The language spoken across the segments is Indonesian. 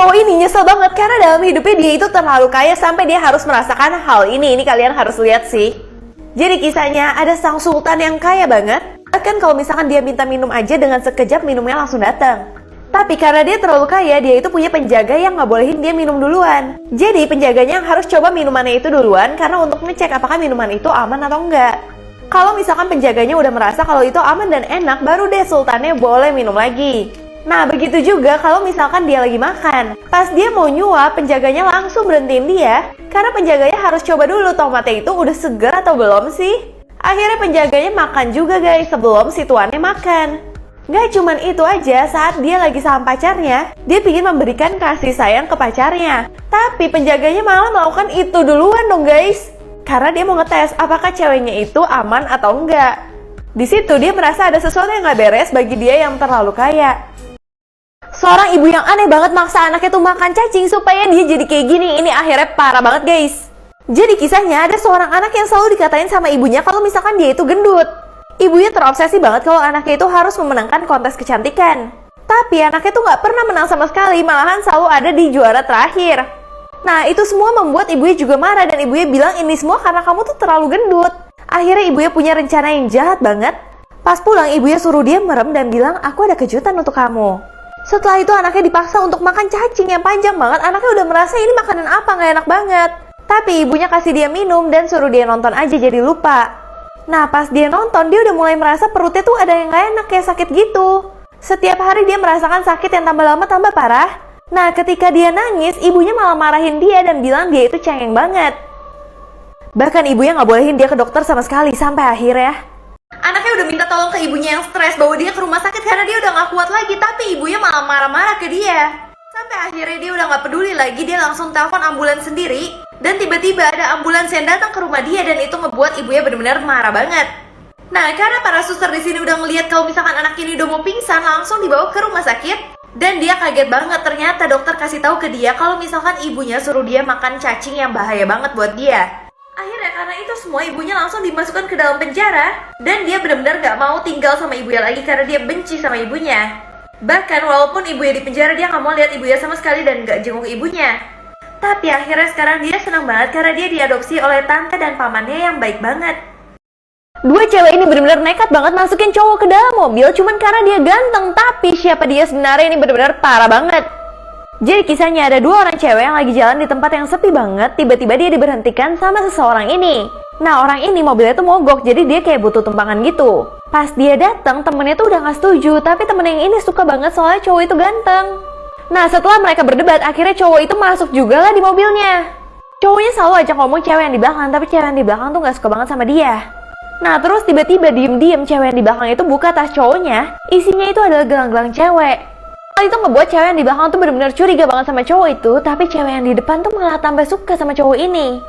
cowok ini nyesel banget karena dalam hidupnya dia itu terlalu kaya sampai dia harus merasakan hal ini. Ini kalian harus lihat sih. Jadi kisahnya ada sang sultan yang kaya banget. Bahkan kalau misalkan dia minta minum aja dengan sekejap minumnya langsung datang. Tapi karena dia terlalu kaya, dia itu punya penjaga yang nggak bolehin dia minum duluan. Jadi penjaganya yang harus coba minumannya itu duluan karena untuk ngecek apakah minuman itu aman atau enggak. Kalau misalkan penjaganya udah merasa kalau itu aman dan enak, baru deh sultannya boleh minum lagi. Nah begitu juga kalau misalkan dia lagi makan. Pas dia mau nyuap, penjaganya langsung berhentiin dia. Karena penjaganya harus coba dulu tomatnya itu udah segar atau belum sih. Akhirnya penjaganya makan juga guys sebelum si tuannya makan. Gak cuman itu aja, saat dia lagi sama pacarnya, dia ingin memberikan kasih sayang ke pacarnya. Tapi penjaganya malah melakukan itu duluan dong guys. Karena dia mau ngetes apakah ceweknya itu aman atau enggak. Di situ dia merasa ada sesuatu yang gak beres bagi dia yang terlalu kaya. Seorang ibu yang aneh banget maksa anaknya tuh makan cacing supaya dia jadi kayak gini. Ini akhirnya parah banget guys. Jadi kisahnya ada seorang anak yang selalu dikatain sama ibunya kalau misalkan dia itu gendut. Ibunya terobsesi banget kalau anaknya itu harus memenangkan kontes kecantikan. Tapi anaknya tuh gak pernah menang sama sekali, malahan selalu ada di juara terakhir. Nah itu semua membuat ibunya juga marah dan ibunya bilang ini semua karena kamu tuh terlalu gendut. Akhirnya ibunya punya rencana yang jahat banget. Pas pulang ibunya suruh dia merem dan bilang aku ada kejutan untuk kamu. Setelah itu anaknya dipaksa untuk makan cacing yang panjang banget. Anaknya udah merasa ini makanan apa, gak enak banget. Tapi ibunya kasih dia minum dan suruh dia nonton aja jadi lupa. Nah pas dia nonton dia udah mulai merasa perutnya tuh ada yang gak enak kayak sakit gitu. Setiap hari dia merasakan sakit yang tambah lama tambah parah. Nah ketika dia nangis ibunya malah marahin dia dan bilang dia itu cengeng banget. Bahkan ibunya gak bolehin dia ke dokter sama sekali sampai akhirnya anaknya udah minta tolong ke ibunya yang stres bawa dia ke rumah sakit karena dia udah gak kuat lagi. Tapi ibunya malah marah-marah ke dia. Sampai akhirnya dia udah gak peduli lagi, dia langsung telepon ambulans sendiri. Dan tiba-tiba ada ambulans yang datang ke rumah dia dan itu ngebuat ibunya benar-benar marah banget. Nah karena para suster di sini udah ngeliat kalau misalkan anak ini udah mau pingsan, langsung dibawa ke rumah sakit. Dan dia kaget banget, ternyata dokter kasih tahu ke dia kalau misalkan ibunya suruh dia makan cacing yang bahaya banget buat dia. Akhirnya karena itu semua ibunya langsung dimasukkan ke dalam penjara. Dan dia benar-benar gak mau tinggal sama ibunya lagi karena dia benci sama ibunya. Bahkan walaupun ibunya di penjara dia gak mau lihat ibunya sama sekali dan gak jenguk ibunya. Tapi akhirnya sekarang dia senang banget karena dia diadopsi oleh tante dan pamannya yang baik banget. Dua cewek ini benar-benar nekat banget masukin cowok ke dalam mobil cuman karena dia ganteng. Tapi siapa dia sebenarnya ini benar-benar parah banget. Jadi kisahnya ada dua orang cewek yang lagi jalan di tempat yang sepi banget. Tiba-tiba dia diberhentikan sama seseorang ini. Nah orang ini mobilnya tuh mogok jadi dia kayak butuh tumpangan gitu. Pas dia datang temennya tuh udah gak setuju. Tapi temen yang ini suka banget soalnya cowok itu ganteng. Nah setelah mereka berdebat akhirnya cowok itu masuk juga lah di mobilnya. Cowoknya selalu ajak ngomong cewek yang di belakang. Tapi cewek yang di belakang tuh gak suka banget sama dia. Nah terus tiba-tiba diem-diem cewek yang di belakang itu buka tas cowoknya. Isinya itu adalah gelang-gelang cewek. Hal itu ngebuat cewek yang di belakang tuh benar-benar curiga banget sama cowok itu. Tapi cewek yang di depan tuh malah tambah suka sama cowok ini.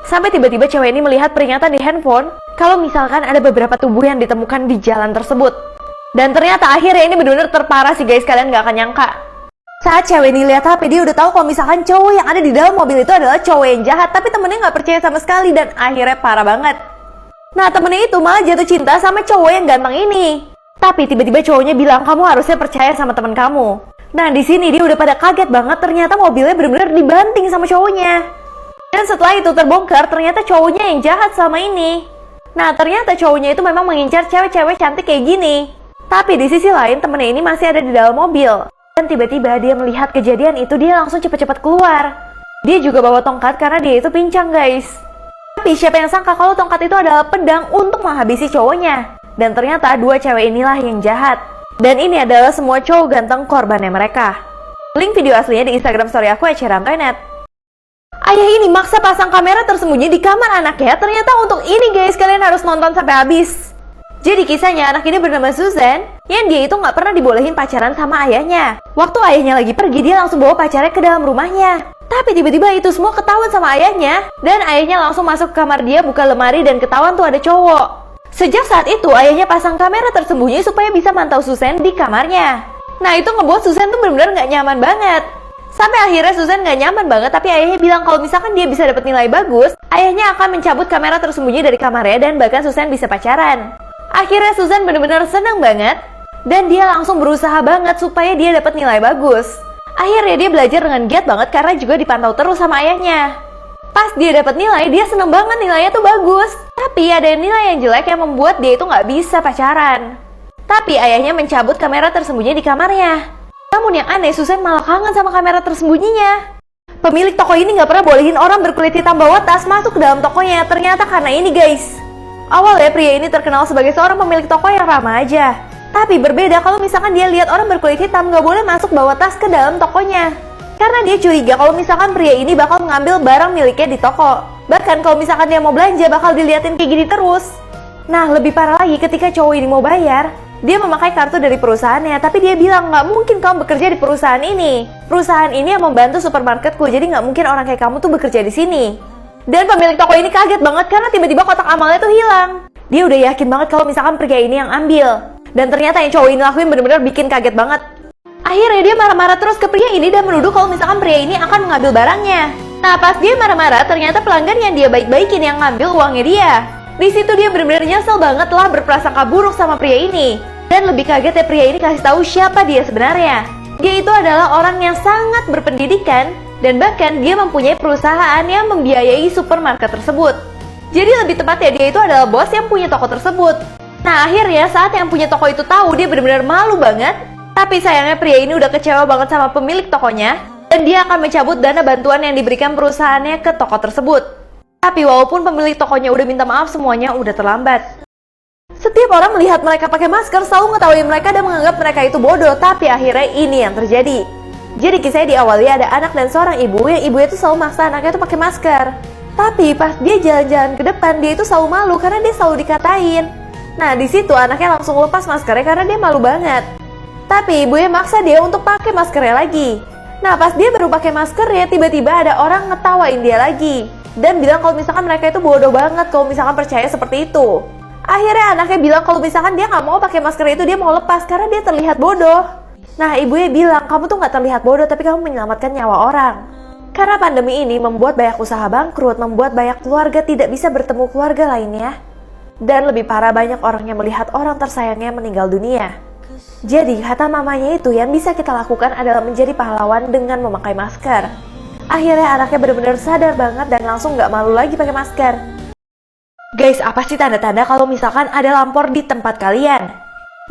Sampai tiba-tiba cewek ini melihat peringatan di handphone kalau misalkan ada beberapa tubuh yang ditemukan di jalan tersebut. Dan ternyata akhirnya ini benar-benar terparah sih guys, kalian gak akan nyangka. Saat cewek ini lihat HP dia udah tahu kalau misalkan cowok yang ada di dalam mobil itu adalah cowok yang jahat. Tapi temennya gak percaya sama sekali dan akhirnya parah banget. Nah temennya itu malah jatuh cinta sama cowok yang ganteng ini. Tapi tiba-tiba cowoknya bilang kamu harusnya percaya sama temen kamu. Nah di sini dia udah pada kaget banget, ternyata mobilnya benar-benar dibanting sama cowoknya. Dan setelah itu terbongkar ternyata cowoknya yang jahat selama ini. Nah ternyata cowoknya itu memang mengincar cewek-cewek cantik kayak gini. Tapi di sisi lain temennya ini masih ada di dalam mobil. Dan tiba-tiba dia melihat kejadian itu, dia langsung cepat-cepat keluar. Dia juga bawa tongkat karena dia itu pincang guys. Tapi siapa yang sangka kalau tongkat itu adalah pedang untuk menghabisi cowoknya. Dan ternyata dua cewek inilah yang jahat. Dan ini adalah semua cowok ganteng korbannya mereka. Link video aslinya di Instagram story aku @cerantoynet. Ayah ini maksa pasang kamera tersembunyi di kamar anaknya. Ternyata untuk ini guys kalian harus nonton sampai habis. Jadi kisahnya anak ini bernama Susan, yang dia itu gak pernah dibolehin pacaran sama ayahnya. Waktu ayahnya lagi pergi dia langsung bawa pacarnya ke dalam rumahnya. Tapi tiba-tiba itu semua ketahuan sama ayahnya. Dan ayahnya langsung masuk ke kamar dia, buka lemari dan ketahuan tuh ada cowok. Sejak saat itu ayahnya pasang kamera tersembunyi supaya bisa mantau Susan di kamarnya. Nah itu ngebuat Susan tuh benar-benar gak nyaman banget. Sampai akhirnya Susan gak nyaman banget, tapi ayahnya bilang kalau misalkan dia bisa dapat nilai bagus, ayahnya akan mencabut kamera tersembunyi dari kamarnya dan bahkan Susan bisa pacaran. Akhirnya Susan benar-benar senang banget dan dia langsung berusaha banget supaya dia dapat nilai bagus. Akhirnya dia belajar dengan giat banget karena juga dipantau terus sama ayahnya. Pas dia dapat nilai, dia seneng banget nilainya tuh bagus. Tapi ada nilai yang jelek yang membuat dia itu nggak bisa pacaran. Tapi ayahnya mencabut kamera tersembunyi di kamarnya. Namun yang aneh, Susan malah kangen sama kamera tersembunyinya. Pemilik toko ini nggak pernah bolehin orang berkulit hitam bawa tas masuk ke dalam tokonya. Ternyata karena ini guys. Awalnya pria ini terkenal sebagai seorang pemilik toko yang ramah aja. Tapi berbeda kalau misalkan dia lihat orang berkulit hitam nggak boleh masuk bawa tas ke dalam tokonya. Karena dia curiga kalau misalkan pria ini bakal mengambil barang miliknya di toko. Bahkan kalau misalkan dia mau belanja bakal diliatin kayak gini terus. Nah lebih parah lagi ketika cowok ini mau bayar, dia memakai kartu dari perusahaannya. Tapi dia bilang nggak mungkin kamu bekerja di perusahaan ini. Perusahaan ini yang membantu supermarketku, jadi nggak mungkin orang kayak kamu tuh bekerja di sini. Dan pemilik toko ini kaget banget karena tiba-tiba kotak amalnya tuh hilang. Dia udah yakin banget kalau misalkan pria ini yang ambil. Dan ternyata yang cowok ini lakuin bener-bener bikin kaget banget. Akhirnya dia marah-marah terus ke pria ini dan menuduh kalau misalkan pria ini akan mengambil barangnya. Nah pas dia marah-marah ternyata pelanggan yang dia baik-baikin yang ngambil uangnya dia. Di situ dia bener-bener nyesel banget lah berprasangka buruk sama pria ini. Dan lebih kaget ya pria ini kasih tahu siapa dia sebenarnya. Dia itu adalah orang yang sangat berpendidikan dan bahkan dia mempunyai perusahaan yang membiayai supermarket tersebut. Jadi lebih tepatnya dia itu adalah bos yang punya toko tersebut. Nah akhirnya saat yang punya toko itu tahu dia benar-benar malu banget. Tapi sayangnya pria ini udah kecewa banget sama pemilik tokonya. Dan dia akan mencabut dana bantuan yang diberikan perusahaannya ke toko tersebut. Tapi walaupun pemilik tokonya udah minta maaf semuanya udah terlambat. Setiap orang melihat mereka pakai masker selalu ngetawain mereka dan menganggap mereka itu bodoh. Tapi akhirnya ini yang terjadi. Jadi kisahnya diawali ada anak dan seorang ibu yang ibunya tuh selalu maksa anaknya tuh pakai masker. Tapi pas dia jalan-jalan ke depan dia itu selalu malu karena dia selalu dikatain. Nah di situ anaknya langsung lepas maskernya karena dia malu banget. Tapi ibunya maksa dia untuk pakai maskernya lagi. Nah pas dia baru pakai maskernya tiba-tiba ada orang ngetawain dia lagi. Dan bilang kalau misalkan mereka itu bodoh banget kalau misalkan percaya seperti itu. Akhirnya anaknya bilang kalau misalkan dia nggak mau pakai masker itu dia mau lepas karena dia terlihat bodoh. Nah ibunya bilang kamu tuh nggak terlihat bodoh tapi kamu menyelamatkan nyawa orang. Karena pandemi ini membuat banyak usaha bangkrut, membuat banyak keluarga tidak bisa bertemu keluarga lainnya. Dan lebih parah banyak orang yang melihat orang tersayangnya meninggal dunia. Jadi kata mamanya itu yang bisa kita lakukan adalah menjadi pahlawan dengan memakai masker. Akhirnya anaknya benar-benar sadar banget dan langsung gak malu lagi pakai masker. Guys, apa sih tanda-tanda kalau misalkan ada lampor di tempat kalian?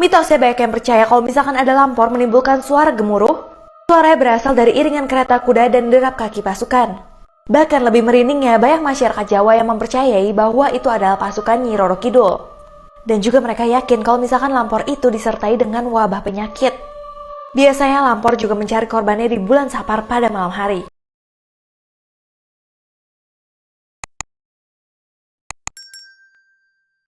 Mitosnya banyak yang percaya kalau misalkan ada lampor menimbulkan suara gemuruh. Suaranya berasal dari iringan kereta kuda dan derap kaki pasukan. Bahkan lebih merindingnya, banyak masyarakat Jawa yang mempercayai bahwa itu adalah pasukan Nyi Roro Kidul. Dan juga mereka yakin kalau misalkan lampor itu disertai dengan wabah penyakit. Biasanya lampor juga mencari korbannya di bulan Sapar pada malam hari.